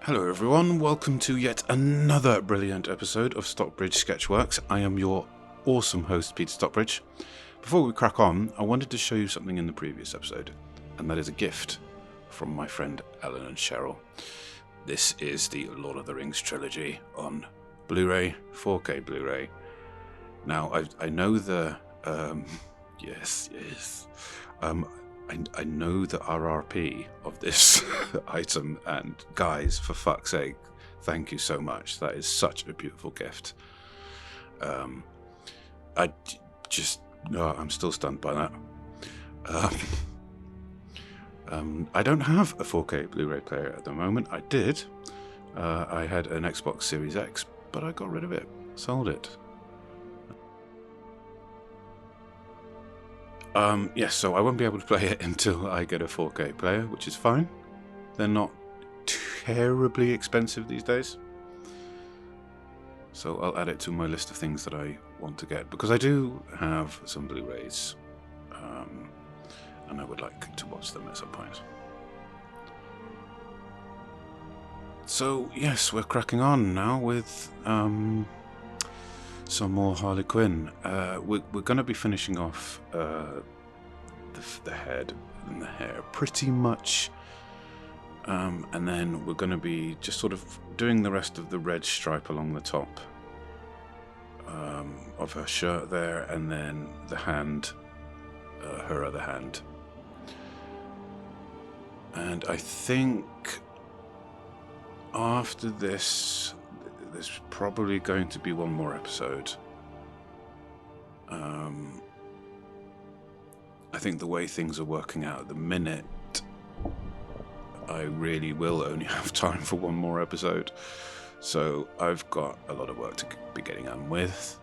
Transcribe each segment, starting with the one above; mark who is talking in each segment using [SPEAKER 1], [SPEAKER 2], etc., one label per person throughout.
[SPEAKER 1] Hello everyone, welcome to yet another brilliant episode of Stockbridge Sketchworks. I am your awesome host, Peter Stockbridge. Before we crack on, I wanted to show you something in the previous episode, and that is a gift from my friend Alan and Cheryl. This is the Lord of the Rings trilogy on Blu-ray, 4K Blu-ray. Now, I know the... yes. I know the RRP of this item, and guys, for fuck's sake, thank you so much. That is such a beautiful gift. I'm still stunned by that. I don't have a 4K Blu-ray player at the moment. I did. I had an Xbox Series X, but I got rid of it, sold it. Yes, so I won't be able to play it until I get a 4K player, which is fine. They're not terribly expensive these days. So I'll add it to my list of things that I want to get, because I do have some Blu-rays, and I would like to watch them at some point. So, yes, we're cracking on now with some more Harley Quinn. We're going to be finishing off the head and the hair pretty much, and then we're going to be just sort of doing the rest of the red stripe along the top of her shirt there, and then the hand, her other hand. And I think after this, there's probably going to be one more episode. I think the way things are working out at the minute, I really will only have time for one more episode. So I've got a lot of work to be getting on with.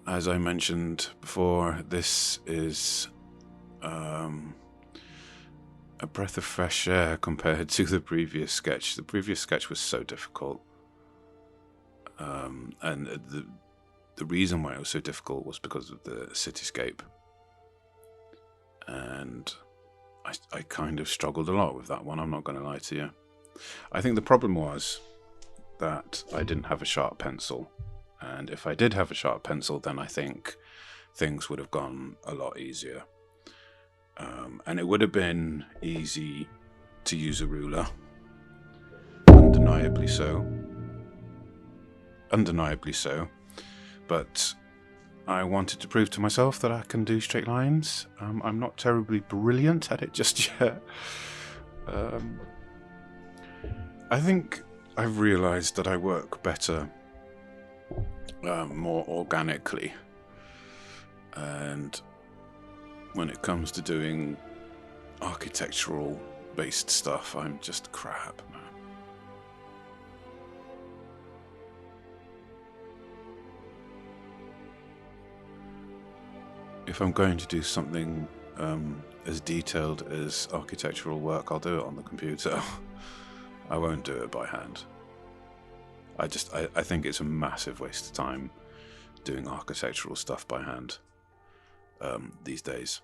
[SPEAKER 1] As I mentioned before, this is a breath of fresh air compared to the previous sketch. The previous sketch was so difficult, and the reason why it was so difficult was because of the cityscape, and I kind of struggled a lot with that one, I'm not going to lie to you. I think the problem was that I didn't have a sharp pencil. And if I did have a sharp pencil, then I think things would have gone a lot easier. And it would have been easy to use a ruler. Undeniably so. But I wanted to prove to myself that I can do straight lines. I'm not terribly brilliant at it just yet. I think I've realised that I work better more organically, and when it comes to doing architectural based stuff, I'm just crap, man. If I'm going to do something as detailed as architectural work, I'll do it on the computer. I won't do it by hand. I think it's a massive waste of time doing architectural stuff by hand these days,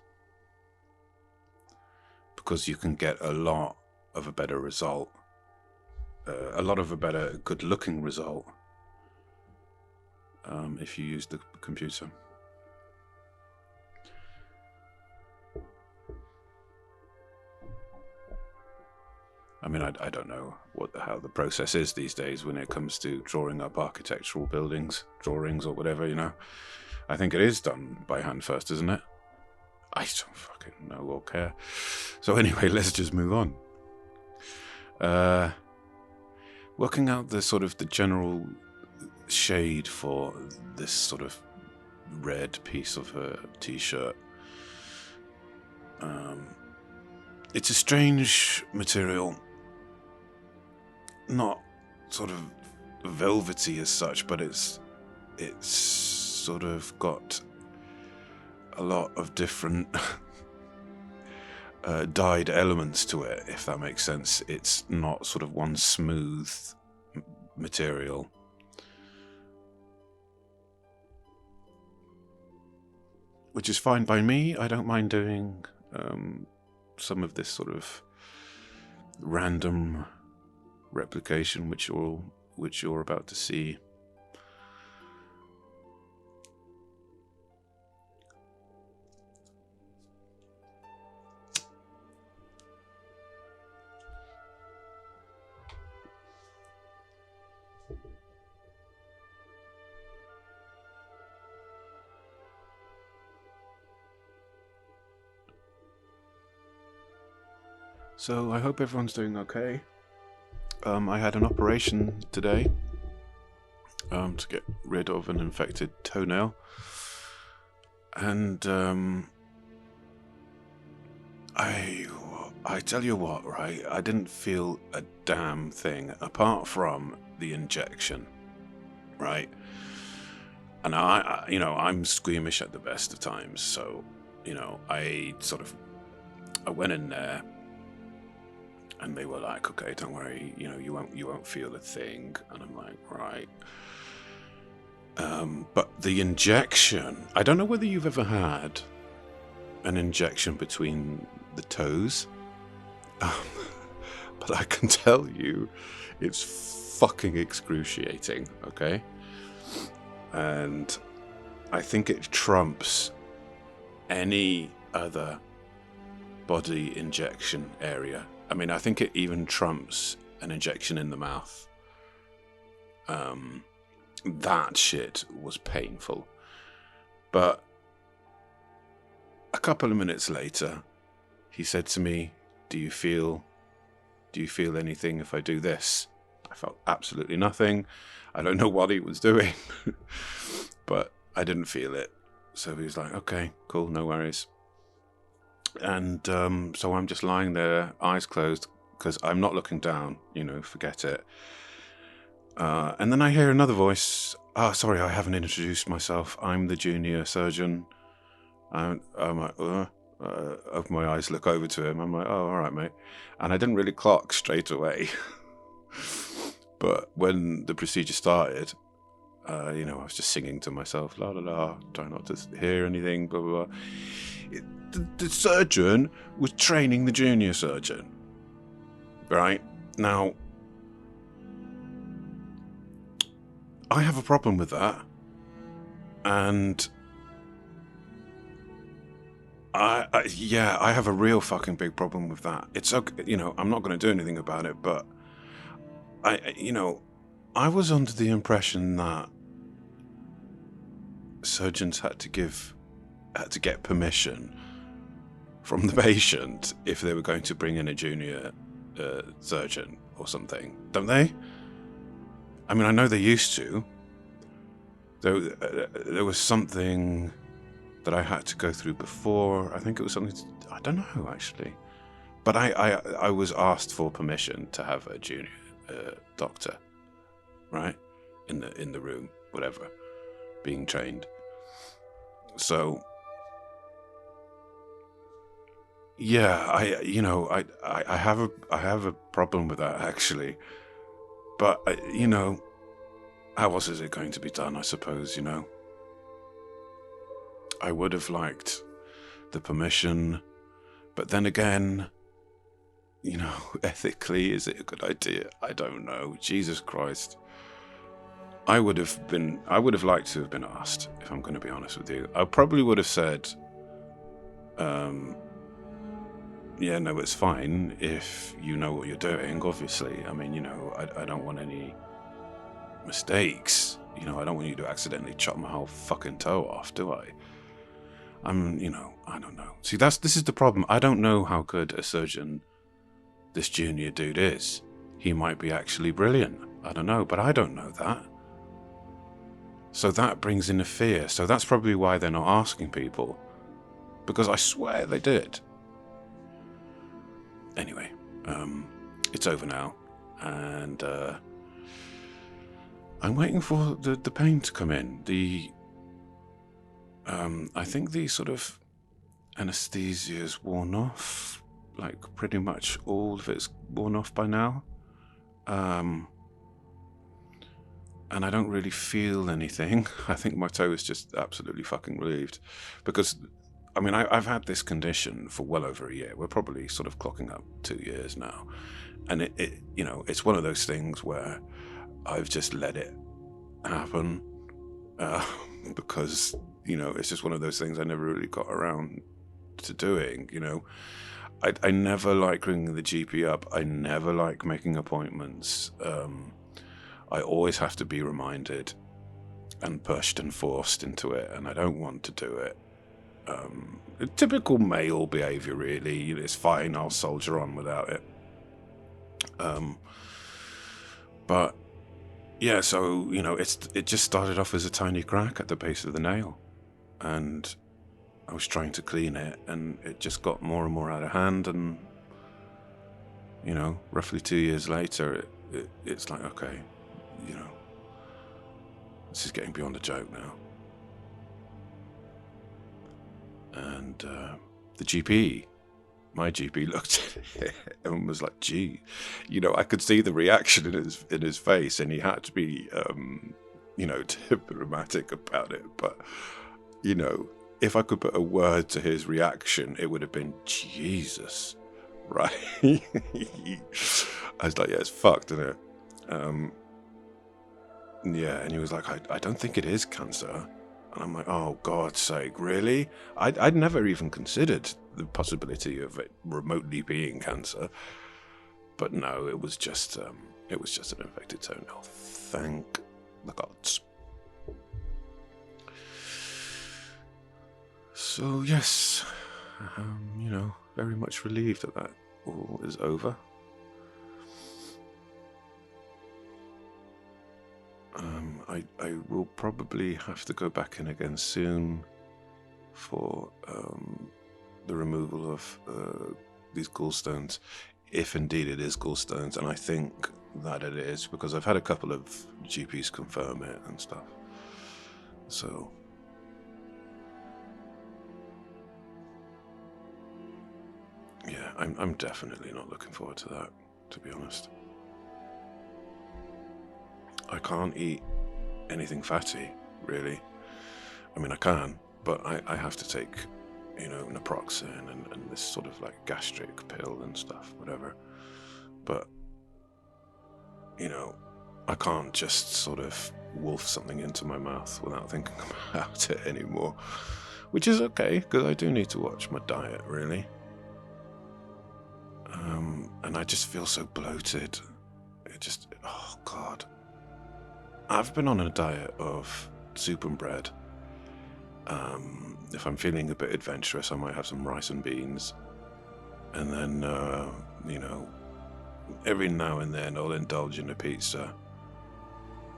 [SPEAKER 1] because you can get a lot of a better result, good-looking result if you use the computer. I mean, I don't know how the process is these days when it comes to drawing up architectural drawings or whatever, you know. I think it is done by hand first, isn't it? I don't fucking know or care. So anyway, let's just move on. Working out the general shade for this sort of red piece of her t-shirt. It's a strange material. Not sort of velvety as such, but it's sort of got a lot of different dyed elements to it, if that makes sense. It's not sort of one smooth material. which is fine by me. I don't mind doing some of this sort of random replication, which you're about to see. So I hope everyone's doing okay. I had an operation today to get rid of an infected toenail, and I tell you what, right? I didn't feel a damn thing apart from the injection, right? And I'm squeamish at the best of times, so I went in there. And they were like, okay, don't worry, you won't feel a thing. And I'm like, right. But the injection, I don't know whether you've ever had an injection between the toes. But I can tell you, it's fucking excruciating, okay? And I think it trumps any other body injection area. I mean, I think it even trumps an injection in the mouth. That shit was painful. But a couple of minutes later, he said to me, do you feel anything if I do this? I felt absolutely nothing. I don't know what he was doing, but I didn't feel it. So he was like, okay, cool, no worries. And so I'm just lying there, eyes closed, because I'm not looking down, forget it. And then I hear another voice. Oh, sorry, I haven't introduced myself. I'm the junior surgeon. I'm like, open my eyes, look over to him. I'm like, oh, all right, mate. And I didn't really clock straight away. But when the procedure started, I was just singing to myself, la la la, try not to hear anything, blah blah blah. The surgeon was training the junior surgeon. Right? Now, I have a problem with that. And I have a real fucking big problem with that. It's okay, I'm not going to do anything about it, but I was under the impression that surgeons had to get permission from the patient if they were going to bring in a junior surgeon or something, don't they? I mean, I know they used to. There was something that I had to go through before. I think it was something I don't know actually, but I was asked for permission to have a junior doctor, right, in the room, whatever, being trained. So. Yeah, I have a problem with that actually, but how else is it going to be done? I suppose I would have liked the permission, but then again, ethically, is it a good idea? I don't know. Jesus Christ, I would have liked to have been asked. If I'm going to be honest with you, I probably would have said, yeah, no, it's fine if you know what you're doing, obviously. I mean, I don't want any mistakes. I don't want you to accidentally chop my whole fucking toe off, do I? I don't know. See, this is the problem. I don't know how good a surgeon this junior dude is. He might be actually brilliant. I don't know, but I don't know that. So that brings in a fear. So that's probably why they're not asking people. Because I swear they did. Anyway, it's over now, and I'm waiting for the pain to come in. I think the sort of anesthesia is worn off, like pretty much all of it's worn off by now. and I don't really feel anything. I think my toe is just absolutely fucking relieved, because I mean, I've had this condition for well over a year. We're probably sort of clocking up 2 years now. And it it's one of those things where I've just let it happen, because, it's just one of those things I never really got around to doing, I never like ringing the GP up. I never like making appointments. I always have to be reminded and pushed and forced into it, and I don't want to do it. Typical male behaviour, really. It's fine, I'll soldier on without it. But yeah, so it just started off as a tiny crack at the base of the nail, and I was trying to clean it, and it just got more and more out of hand. And roughly 2 years later, it's like, okay, this is getting beyond a joke now. And my GP looked at it and was like, gee, I could see the reaction in his face, and he had to be, diplomatic about it. But, if I could put a word to his reaction, it would have been, Jesus, right? I was like, yeah, it's fucked, isn't it? Yeah, and he was like, I don't think it is cancer. And I'm like, oh, God's sake, really? I'd never even considered the possibility of it remotely being cancer. But no, it was just an infected toenail. Thank the gods. So yes, very much relieved that all is over. I will probably have to go back in again soon for the removal of these gallstones, if indeed it is gallstones, and I think that it is, because I've had a couple of GPs confirm it and stuff. So yeah, I'm definitely not looking forward to that, to be honest. I can't eat anything fatty, really. I mean, I can, but I have to take, naproxen and this sort of like gastric pill and stuff, whatever. But, I can't just sort of wolf something into my mouth without thinking about it anymore, which is okay, because I do need to watch my diet, really. And I just feel so bloated. Oh God. I've been on a diet of soup and bread. If I'm feeling a bit adventurous, I might have some rice and beans. And then, every now and then I'll indulge in a pizza.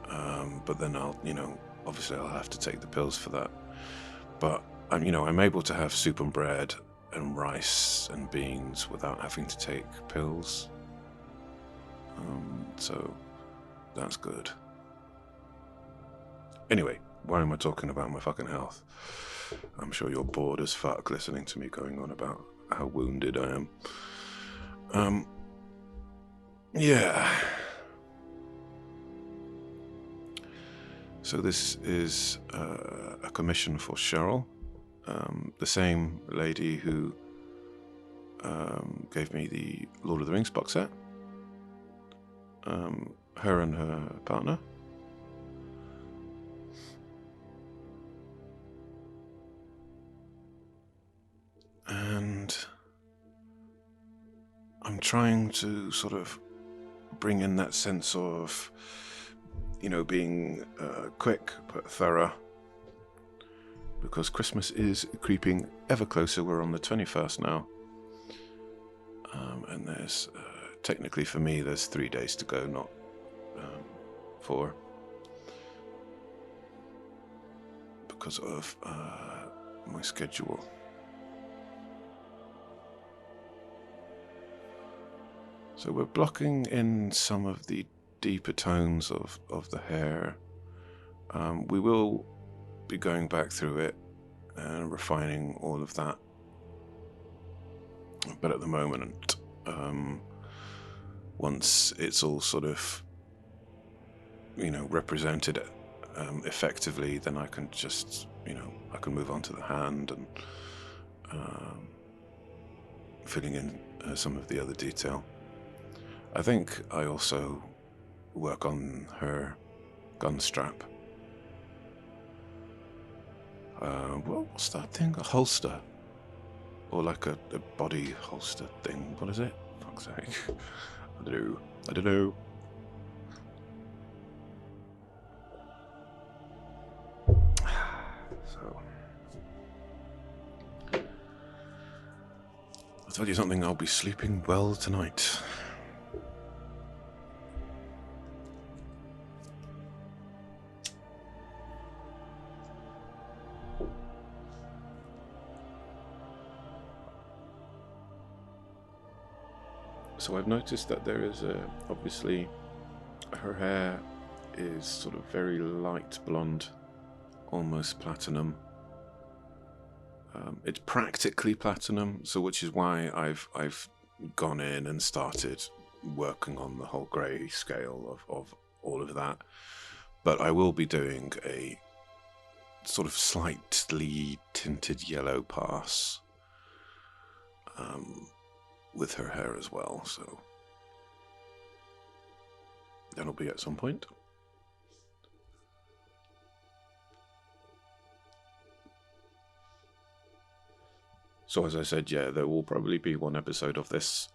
[SPEAKER 1] But then obviously I'll have to take the pills for that. But, I'm able to have soup and bread and rice and beans without having to take pills. So that's good. Anyway, why am I talking about my fucking health? I'm sure you're bored as fuck listening to me going on about how wounded I am. Yeah. So this is a commission for Cheryl, the same lady who gave me the Lord of the Rings box set. Her and her partner. And I'm trying to sort of bring in that sense of, being quick but thorough, because Christmas is creeping ever closer. We're on the 21st now, and there's technically for me there's 3 days to go, not 4, because of my schedule. So we're blocking in some of the deeper tones of the hair. We will be going back through it and refining all of that. But at the moment, once it's all sort of represented effectively, then I can just, I can move on to the hand and filling in some of the other detail. I think I also work on her gun strap. What's that thing? A holster? Or like a body holster thing? What is it? Fuck's sake. I don't know. So, I'll tell you something, I'll be sleeping well tonight. So I've noticed that there is obviously her hair is sort of very light blonde, almost platinum. It's practically platinum, so which is why I've gone in and started working on the whole grey scale of all of that. But I will be doing a sort of slightly tinted yellow pass with her hair as well, so that'll be at some point. So as I said, yeah, there will probably be one episode of this,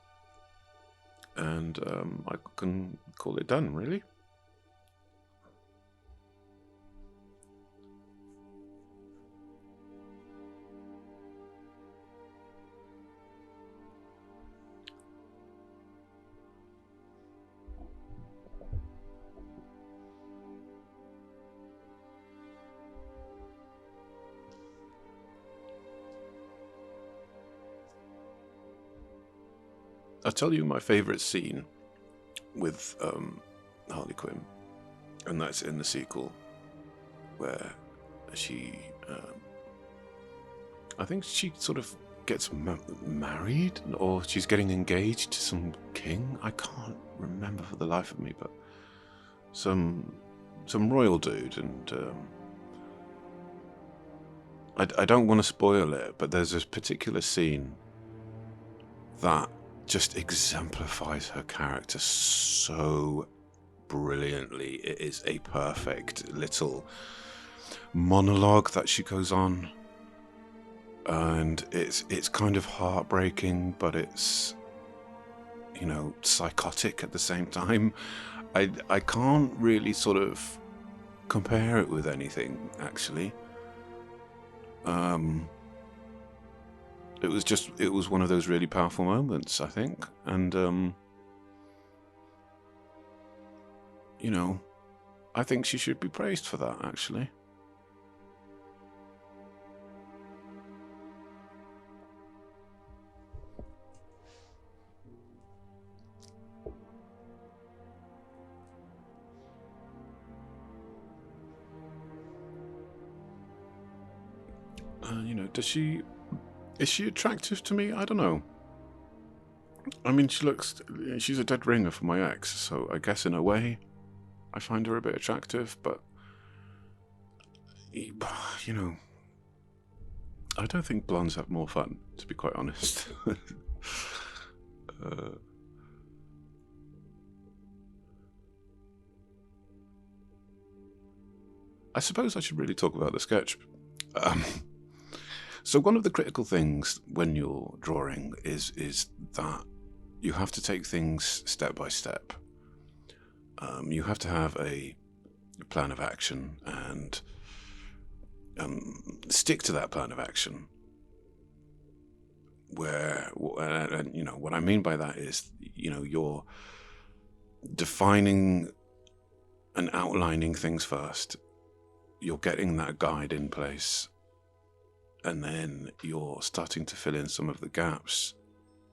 [SPEAKER 1] and I can call it done, really. I'll tell you my favourite scene with Harley Quinn, and that's in the sequel, where she, I think she sort of gets married, or she's getting engaged to some king. I can't remember for the life of me, but some royal dude, and I don't want to spoil it, but there's this particular scene that just exemplifies her character so brilliantly. It is a perfect little monologue that she goes on, and it's kind of heartbreaking, but it's, psychotic at the same time. I can't really sort of compare it with anything, actually. It was one of those really powerful moments, I think. And, I think she should be praised for that, actually. Is she attractive to me? I don't know. I mean, she's a dead ringer for my ex, so I guess in a way I find her a bit attractive, but, I don't think blondes have more fun, to be quite honest. I suppose I should really talk about the sketch. So one of the critical things when you're drawing is that you have to take things step by step. You have to have a plan of action and stick to that plan of action. What I mean by that is, you're defining and outlining things first. You're getting that guide in place, and then you're starting to fill in some of the gaps,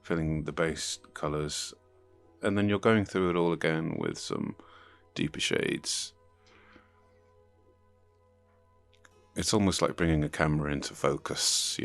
[SPEAKER 1] filling the base colours, and then you're going through it all again with some deeper shades. It's almost like bringing a camera into focus,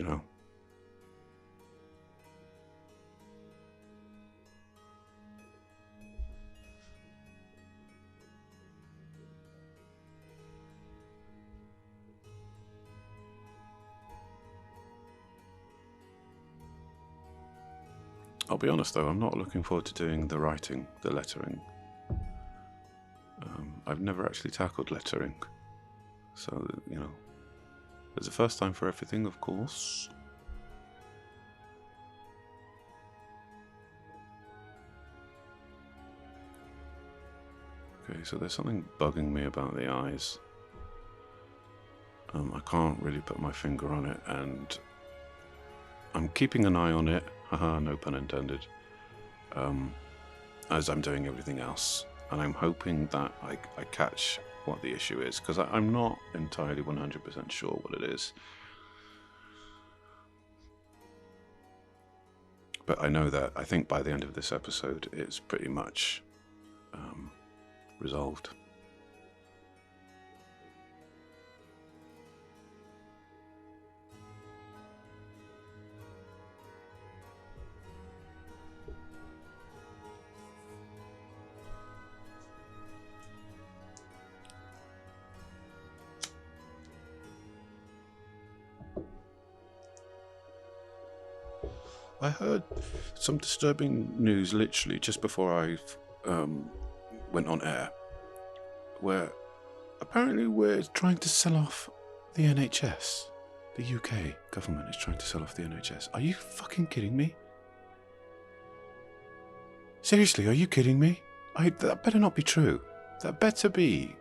[SPEAKER 1] I'll be honest though, I'm not looking forward to doing the writing, the lettering. I've never actually tackled lettering, so you know, there's a first time for everything, of course. Okay, so there's something bugging me about the eyes. I can't really put my finger on it, and I'm keeping an eye on it, haha, no pun intended, as I'm doing everything else. And I'm hoping that I catch what the issue is, because I'm not entirely 100% sure what it is. But I know that I think by the end of this episode, it's pretty much resolved. I heard some disturbing news literally just before I went on air, where apparently we're trying to sell off the NHS. The UK government is trying to sell off the NHS. Are you fucking kidding me? Seriously, are you kidding me? That better not be true. That better be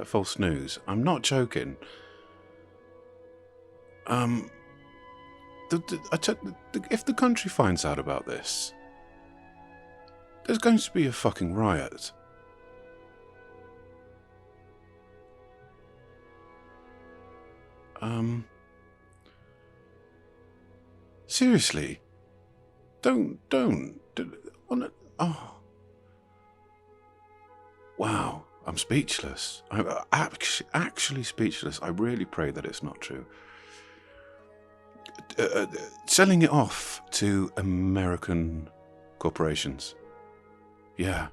[SPEAKER 1] false news. I'm not joking. If the country finds out about this, there's going to be a fucking riot. Seriously, don't. Oh, wow, I'm speechless. I'm actually speechless. I really pray that it's not true. Selling it off to American corporations. Yeah.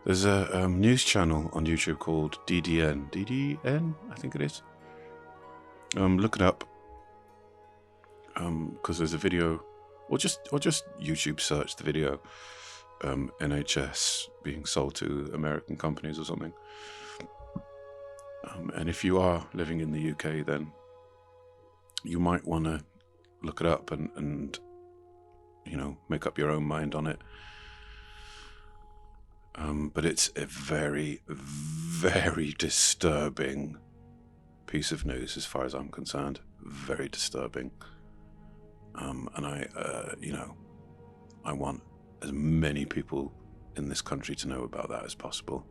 [SPEAKER 1] There's a news channel on YouTube called DDN. DDN, I think it is. Look it up. Because there's a video, or just YouTube search the video. NHS being sold to American companies or something. And if you are living in the UK, then you might want to look it up and you know, make up your own mind on it. But it's a very, very disturbing piece of news as far as I'm concerned. Very disturbing. And I want as many people in this country to know about that as possible.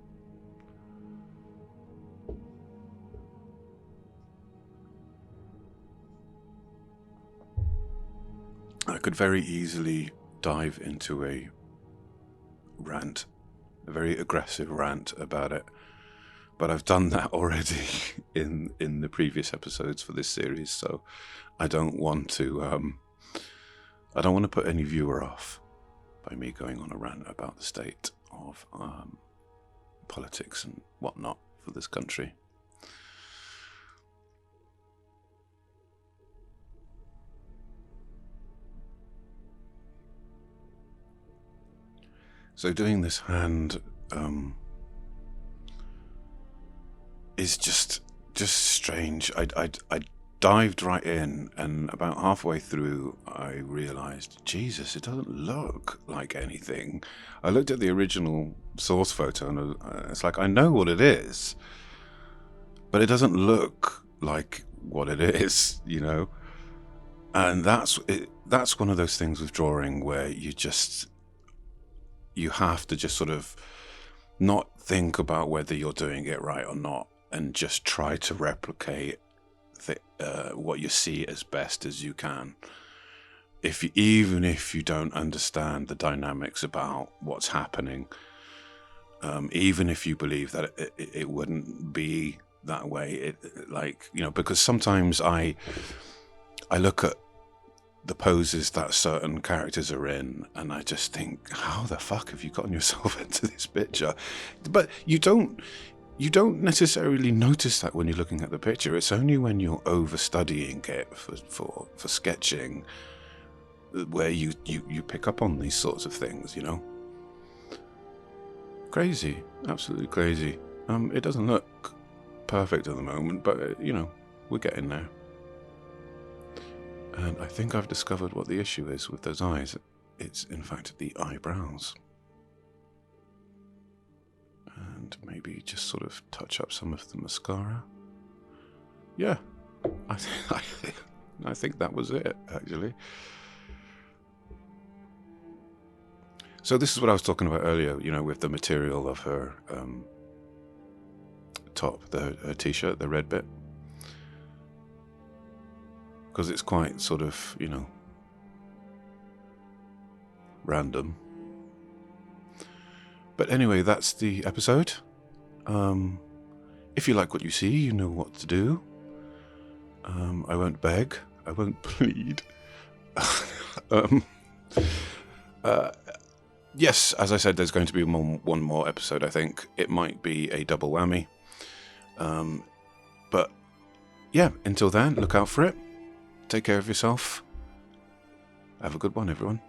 [SPEAKER 1] I could very easily dive into a rant, a very aggressive rant about it, but I've done that already in the previous episodes for this series, so I don't want to put any viewer off by me going on a rant about the state of politics and whatnot for this country. So doing this hand is just strange. I dived right in, and about halfway through I realised, Jesus, it doesn't look like anything. I looked at the original source photo and it's like, I know what it is, but it doesn't look like what it is, you know? And that's one of those things with drawing where you have to just sort of not think about whether you're doing it right or not, and just try to replicate what you see as best as you can. Even if you don't understand the dynamics about what's happening, even if you believe that it wouldn't be that way, because sometimes I look at the poses that certain characters are in, and I just think, how the fuck have you gotten yourself into this picture? But you don't. you don't necessarily notice that when you're looking at the picture. It's only when you're overstudying it for sketching where you pick up on these sorts of things, you know. Crazy, absolutely crazy. It doesn't look perfect at the moment, but you know, we're getting there. And I think I've discovered what the issue is with those eyes. It's in fact the eyebrows. And maybe just sort of touch up some of the mascara. Yeah, I think that was it, actually. So this is what I was talking about earlier, you know, with the material of her top, her t-shirt, the red bit. Because it's quite sort of, you know, random. But anyway, that's the episode. If you like what you see, you know what to do. I won't beg. I won't plead. Yes, as I said, there's going to be one more episode, I think. It might be a double whammy. But yeah, until then, look out for it. Take care of yourself. Have a good one, everyone.